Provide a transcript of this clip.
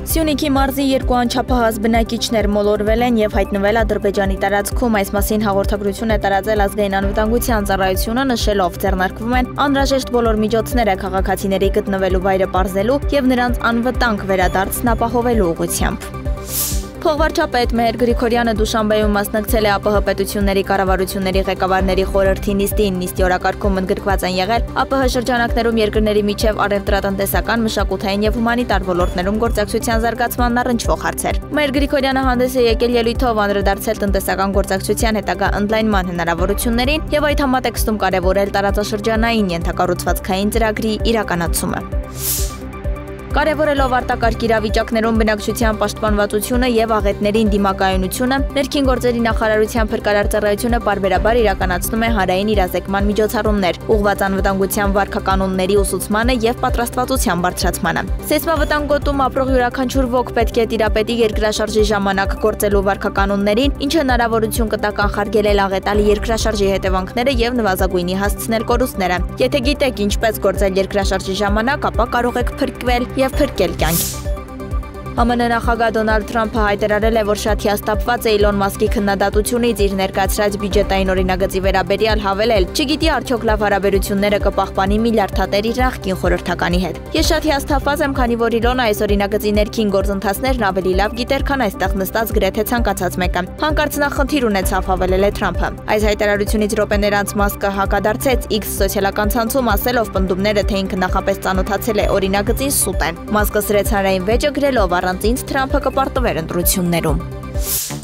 Սյունիքի մարզի երկու անչափահաս բնակիչներ մոլորվել են և հայտնվել Ադրբեջանի տարածքում, այս մասին հաղորդագրություն է տարածել ազգային անվտանգության ծառայությունը, նշելով ձեռնարկվում են անհրաժեշտ բոլոր միջոցները քաղաքացիների գտնվելու վայրը պարզելու և նրանց անվտանգ վերադարձն ապահովելու ուղղությամբ։ Փոխվարչապետ Մեհեր Գրիգորյանը Դուշանբեում մասնակցել է ԱՊՀ պետությունների կառավարությունների ղեկավարների խորհրդի նիստին։ Նիստի օրակարգում ընդգրկված են եղել ԱՊՀ շրջանակներում երկրների միջև առևտրատնտեսական, մշակութային և հումանիտար ոլորտներում գործակցության զարգացմանն առնչվող հարցեր։ Մեհեր Գրիգորյանը հանդես է եկել ելույթով անդրադարձել տնտեսական գործակցության հետագա ընդլայնման հնարավորություններին և այդ համատեքստում կարևորել տարածաշրջանային ենթակառուցվածքային ծրագրի իրականացումը։ Կարևորելով արտակարգ իրավիճակներում բնակչության պաշտպանվածությունը և աղետներին դիմակայունությունը, ներքին գործերի նախարարության փրկարար ծառայությունը պարբերաբար իրականացնում է հանրային իրազեկման միջոցառումներ, ուղղված անվտանգության վարքականոնների ուսուցմանը և պատրաստվածության բարձրացմանը։ Սեյսմավտանգ գոտում ապրող յուրաքանչյուր ոք պետք է տիրապետի երկրաշարժի ժամանակ գործելու վարքականոններին, ինչը հնարավորություն կտա կանխարգելել աղետալի երկրաշարժի հետևանքները և նվազագույնի հասցնել կորուստները։ Եթե գիտեք ինչպես գործել երկրաշարժի ժամանակ, ապա կարող եք փրկվել և փրկել կյանք։ ԱՄՆ նախագահ Դոնալդ Թրամփը հայտարարել է, որ շատ հիասթափված է Իլոն Մասկի քննադատությունից իր ներկայացրած բյուջետային օրինագծի վերաբերյալ, հավելել. «Չգիտի արդյոք լավ հարաբերությունները կպահպանի միլիարդատեր իր նախկին խորհրդականի հետ։ Ես շատ հիասթափված եմ, քանի որ Իլոնը այս օրինագծի ներքին գործընթացներն ավելի լավ գիտեր, քան այստեղ նստած գրեթե ցանկացած մեկը։ Հանկարծ նա խնդիր ունեցավ», հավելել է Թրամփը։ Այս հայտարարությունից րոպեներ անց Մասկը հակադարձեց X սոցիալական ցանցում, ասելով պնդումները, թե ինքը նախապես ծանոթացել է օրինագծին, սուտ են։ Մասկը սրեց հանրային վեճը, գրելով. «Առանց ինձ Թրամփը կպարտվեր ընտրություններում»։